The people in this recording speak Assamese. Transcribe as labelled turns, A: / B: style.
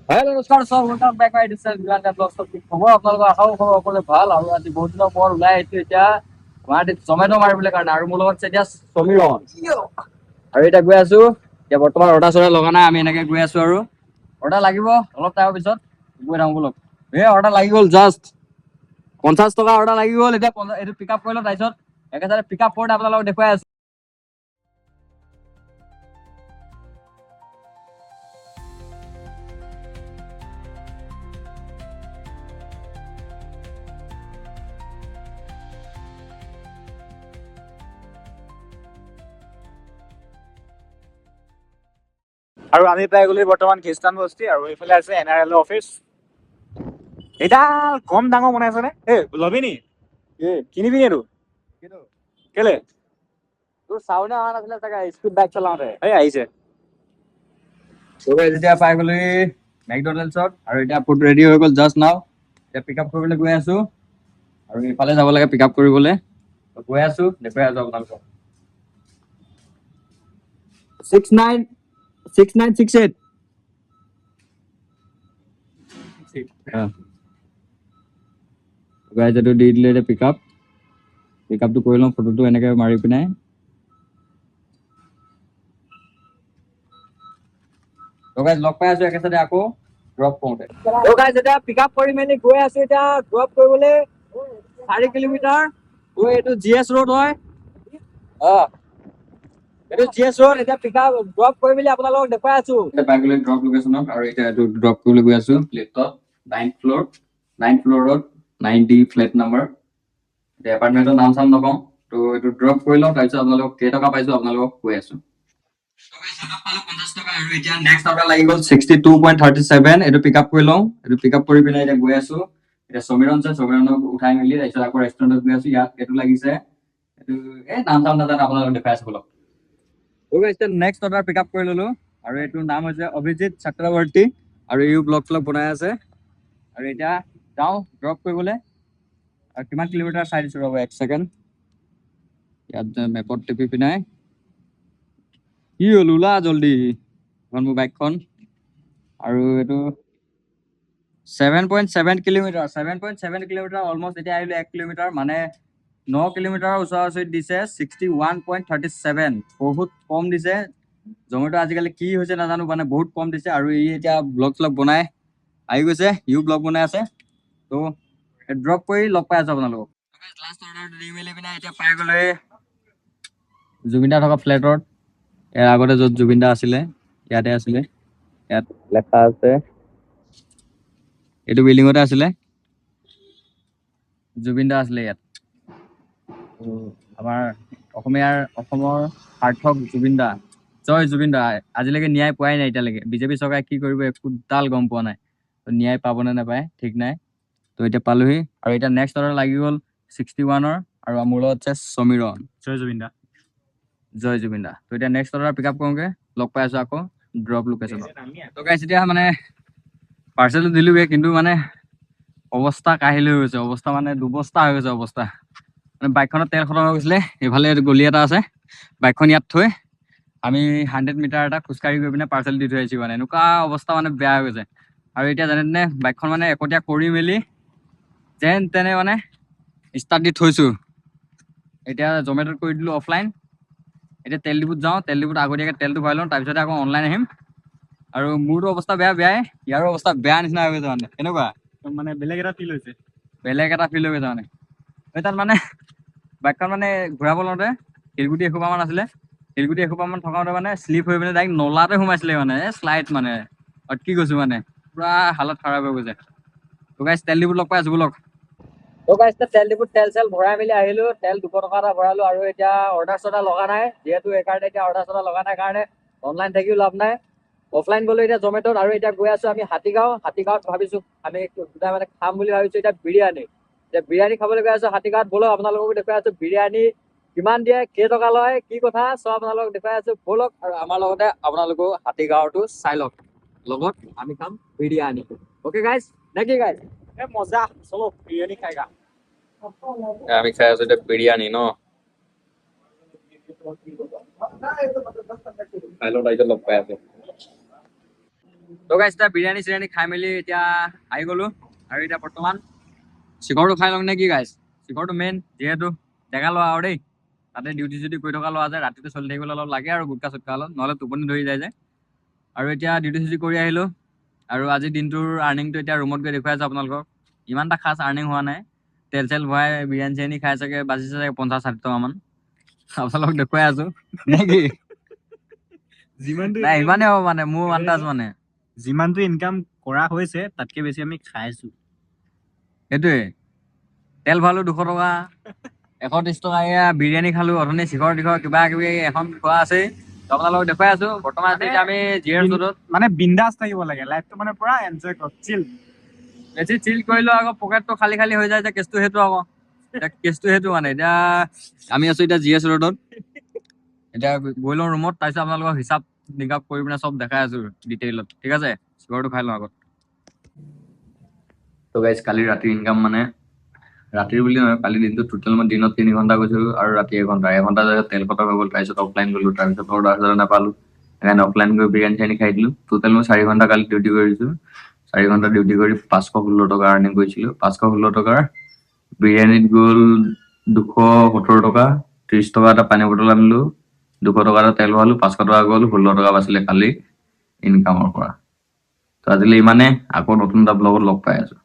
A: হেল্ল' নমস্কাৰ সব ৱেলকাম বেক মাই ডিজিটেল গ্ৰাণ্ড ব্লগছ কি খবৰ আপোনালোকৰ আশাও খবৰ সকলোৱে ভাল আৰু আজি বহুত দিনৰ পৰ ওলাই আহিছো এতিয়া গুৱাহাটীত জমেট' মাৰিবলৈ কাৰণে আৰু মোৰ লগত আছে এতিয়া সমীৰণ আৰু এতিয়া গৈ আছো এতিয়া বৰ্তমান অৰ্ডাৰ চৰ্ডাৰ লগা নাই আমি এনেকে গৈ আছো আৰু অৰ্ডাৰ লাগিব অলপ টাইমৰ পিছত গৈ থাকো বলক অৰ্ডাৰ লাগি গ'ল জাষ্ট 50 টকা অৰ্ডাৰ লাগি গ'ল এতিয়া এইটো পিক আপ কৰিলোঁ তাৰপিছত একেবাৰে পিক আপ কৰোঁতে আপোনালোকক দেখুৱাই আছো
B: আৰু আমি পাই গ'লো বৰ্তমান খ্ৰীষ্টান বস্তি আৰু এইফালে আছে NRL অফিচ এইডাল কম ডাঙৰ বনাইছে নে লবি নি কিনিবি এইটো কেলে
A: তোৰ চাউনে অহা নাছিলে চাগে স্পীড বাইক চলাওঁতে
B: আহিছে
A: যেতিয়া পাই গ'লো মেকডনাল্ডছত আৰু এতিয়া ফুড ৰেডি হৈ গ'ল জাষ্ট নাও এতিয়া পিক আপ কৰিবলৈ গৈ আছো আৰু ইফালে যাব লাগে পিক আপ কৰিবলৈ গৈ আছো দেখুৱাই আছো আপোনালোকক 696968 গাইজ এইটো দি দিলে এতিয়া পিক আপটো কৰি লওঁ ফটোটো এনেকে মাৰি পিনে লগ পাই আছো একেচাতে আকৌ ড্ৰপ কৰোঁতে এতিয়া পিক আপ কৰি মেলি গৈ আছো এতিয়া ড্ৰপ কৰিবলৈ 4 কিলোমিটাৰ এইটো GS ৰোড হয় এইটো GS ৰোড এতিয়া পিক আপ ড্ৰপ কৰি মেলি আপোনালোকক দেখুৱাই আছো পাই গ'লো ড্ৰপ লোকেশ্যনত আৰু এতিয়া এইটো ড্ৰপ কৰিবলৈ গৈ আছো লিফ্টত 9th ফ্ল'ৰত 90 ফ্লেট নাম্বাৰ এতিয়া এপাৰ্টমেণ্টৰ নাম চাম নকওঁ তো এইটো ড্ৰপ কৰি লওঁ তাৰপিছত আপোনালোকক কেইটকা পাইছো আপোনালোকক কৈ আছো আৰু এতিয়া নেক্সট অৰ্ডাৰ লাগি গ'ল 62.37 এইটো পিক আপ কৰি লওঁ এইটো পিক আপ কৰি পিনে এতিয়া গৈ আছো এতিয়া সমীৰণক উঠাই মেলি তাৰপিছত আকৌ ৰেষ্টুৰেণ্টত গৈ আছো ইয়াত এইটো লাগিছে এইটো নাম চাম নাজানো আপোনালোকক দেখাই আছো বলক নেক্সট অৰ্ডাৰ পিক আপ কৰি ললো আৰু এইটোৰ নাম হৈছে অভিজিত চক্ৰৱৰ্তী আৰু ইউ ব্লগ বনাই আছে আৰু এতিয়া যাওঁ ড্ৰপ কৰিবলৈ আৰু কিমান কিলোমিটাৰ চাই দিছো ৰ'ব 1 ছেকেণ্ড ইয়াত মেপত টিপি পিনাই কি হ'ল ওলা জল্দি মোৰ বাইকখন আৰু এইটো 7.7 কিলোমিটাৰ 7.7 কিলোমিটাৰ অলমষ্ট এতিয়া আহিলো 1 কিলোমিটাৰ মানে 9 কিলোমিটাৰৰ ওচৰা-ওচৰিত দিছে 61.37 বহুত কম দিছে জমেটো আজিকালি কি হৈছে নাজানো মানে বহুত কম দিছে আৰু ই এতিয়া ব্লগ বনাই আহি গৈছে ইউ ব্লগ বনাই আছে তো ড্ৰপ কৰি লগ পাই আছো আপোনালোকক লাষ্ট অৰ্ডাৰটো দি মেলি পিনে এতিয়া পাই গ'লে জুবিনদা থকা ফ্লেটত ইয়াৰ আগতে য'ত জুবিনদা আছিলে ইয়াতে আছিলে ইয়াত লেখা আছে এইটো বিল্ডিঙতে আছিলে জুবিনদা আছিলে ইয়াত আমাৰ অসমৰ সাৰ্থক জুবিনদা জয় জুবিনদা আজিলৈকে ন্যায় পোৱাই নাই এতিয়ালৈকে বিজেপি চৰকাৰে কি কৰিব একোডাল গম পোৱা নাই তো ন্যায় পাবনে নাপায় ঠিক নাই তো এতিয়া পালোহি আৰু এতিয়া নেক্সট অৰ্ডাৰ লাগি গ'ল 61ৰ আৰু মোৰ লগত আছে সমীৰণ জয় জুবিনদা তো এতিয়া নেক্সট অৰ্ডাৰ পিক আপ কৰোঁগে লগ পাই আছো আকৌ ড্ৰপ লোকেশ্যনত তো গাইছ এতিয়া মানে পাৰ্চেলটো দিলোগে কিন্তু মানে অৱস্থা কাহিল হৈ গৈছে অৱস্থা মানে দুবস্থা হৈ গৈছে অৱস্থা মানে বাইকখনত তেল খতম হৈ গৈছিলে এইফালে গলি এটা আছে বাইকখন ইয়াত থৈ আমি 100 মিটাৰ এটা খোজকাঢ়ি গৈ পিনে পাৰ্চেল দি থৈ আহিছো মানে এনেকুৱা অৱস্থা মানে বেয়া হৈ গৈছে আৰু এতিয়া যেনে তেনে বাইকখন মানে একতীয়া কৰি মেলি যেন তেনে মানে ষ্টাৰ্ট দি থৈছো এতিয়া জমেট'ত কৰি দিলো অফলাইন এতিয়া তেল ডিপুত যাওঁ তেল ডিপুত আগতীয়াকৈ তেলটো ভৰাই লওঁ তাৰপিছতে আকৌ অনলাইন আহিম আৰু মোৰতো অৱস্থা বেয়াই ইয়াৰো অৱস্থা বেয়া নিচিনা হৈ গৈছে মানে কেনেকুৱা মানে বেলেগ এটা ফিল হৈ গৈছে মানে তাত মানে বাইকখন মানে ঘূৰাব লওঁতে শিলগুটি এসোপামান আছিলে শিলগুটি এসোপামান থকাওঁতে মানে শ্লিপ হৈ পিনে ডাইৰেক্ট নলাতে সোমাইছিলে মানে শ্লাইড মানে অটকি গৈছো মানে পুৰা হালত খাৰাপ হৈ গৈছে তো গাইছ তেল ডিপুত লগ পাই আছো বলক তো গাইছ তেল ডিপুত তেল চেল ভৰাই মেলি আহিলো তেল 200 টকা এটা ভৰালো আৰু এতিয়া অৰ্ডাৰ চৰ্ডাৰ লগা নাই যিহেতু এইকাৰণে এতিয়া অৰ্ডাৰ চৰ্ডাৰ লগা নাই কাৰণে অনলাইন থাকিও লাভ নাই অফলাইন গ'লো এতিয়া জমেট'ত আৰু এতিয়া গৈ আছো আমি হাতীগাঁৱত ভাবিছো আমি দুটা মানে খাম বুলি ভাবিছো এতিয়া বিৰিয়ানী খাবলৈ গৈ আছো হাতীগাঁৱত বলক আপোনালোককো দেখুৱাই আছো বিৰিয়ানী কিমান দিয়ে কেইটকা লয় কি কথা চব আপোনালোকক দেখুৱাই আছো বলক আৰু আমাৰ লগতে আপোনালোকেও হাতীগাঁৱতো চাই লওক লগত আমি খাম বিৰিয়ানী অ'কে গাইজ নেকি গাইজ
B: মজা চলো বিৰিয়ানী খাইগা
A: আমি খাই আছো এতিয়া বিৰিয়ানী ন খাই লওঁ তাৰপিছত লগ পাই আছো তো গাইছ এতিয়া বিৰিয়ানী চিৰিয়ানী খাই মেলি এতিয়া আহি গ'লো আৰু এতিয়া বৰ্তমান চিকৰটো খাই লওঁ নে কি গাইছ চিকৰটো মেইন যিহেতু ডেকা লোৱা আৰু দেই তাতে ডিউটি চিউটি কৰি থকা লোৱা যায় ৰাতিটো চলি থাকিবলৈ অলপ লাগে আৰু গুটকা চুটকা অলপ নহ'লে টোপনি ধৰি যায় যে আৰু এতিয়া ডিউটি চিউটি কৰি আহিলোঁ আৰু আজিৰ দিনটোৰ আৰ্নিংটো এতিয়া ৰুমত গৈ দেখুৱাই আছোঁ আপোনালোকক ইমান এটা খাছ আৰ্নিং হোৱা নাই তেল চেল ভৰাই বিৰিয়ানী চিৰিয়ানী খাই চাগে বাজিছে চাগে 50-60 টকামান আপোনালোকক দেখুৱাই আছোঁ নে কি
B: যিমানটো
A: নাই ইমানেই হ'ব মানে মোৰ আন্দাজ মানে
B: যিমানটো ইনকাম কৰা হৈছে তাতকে বেছি আমি খাইছো
A: সেইটোৱে তেল ভৰালো 200 টকা 130 টকা এয়া বিৰিয়ানী খালো অথনি চিখৰ টিখৰ কিবা কিবি এখন খোৱা আছেই তো আপোনালোকক দেখুৱাই আছো বৰ্তমান এতিয়া আমি জিএছ ৰোডত
B: মানে বিন্দাছ থাকিব লাগে লাইফটো মানে পুৰা এনজয় কৰ চিল
A: বেছি চিল কৰিলো আকৌ পকেটটো খালী খালী হৈ যায় যে কেছটো সেইটো আকৌ এতিয়া কেছটো সেইটো মানে এতিয়া আমি আছো এতিয়া জিএছ ৰোডত এতিয়া গৈ লওঁ ৰুমত তাৰপিছত আপোনালোকক হিচাপ নিকাপ কৰি পিনে চব দেখাই আছো ডিটেইলত ঠিক আছে চিখৰটো খাই লওঁ আগত তো গাইজ কালি ৰাতিৰ ইনকাম মানে ৰাতিৰ বুলি নহয় কালি দিনটো টোটেল মই দিনত 3 ঘণ্টা গৈছিলোঁ আৰু ৰাতি 1 ঘণ্টা জেগাত তেল খতম হৈ গ'ল তাৰপিছত অফলাইন গ'লোঁ তাৰপিছত অৰ্ডাৰ নাপালোঁ সেইকাৰণে অফলাইন গৈ বিৰিয়ানী চিৰিয়ানী খাই দিলোঁ টোটেল মই 4 ঘণ্টা কালি ডিউটি কৰিছোঁ 4 ঘণ্টা ডিউটি কৰি 516 টকা আৰ্নিং কৰিছিলোঁ 516 টকাৰ বিৰিয়ানীত গ'ল 270 টকা 30 টকা এটা পানী বটল আনিলোঁ 200 টকা এটা তেল ভৰালোঁ 500 টকা গ'ল 16 টকা বাছিলে কালি ইনকামৰ পৰা তো আজিলৈ ইমানে আকৌ নতুন এটা ব্লগত লগ পাই আছোঁ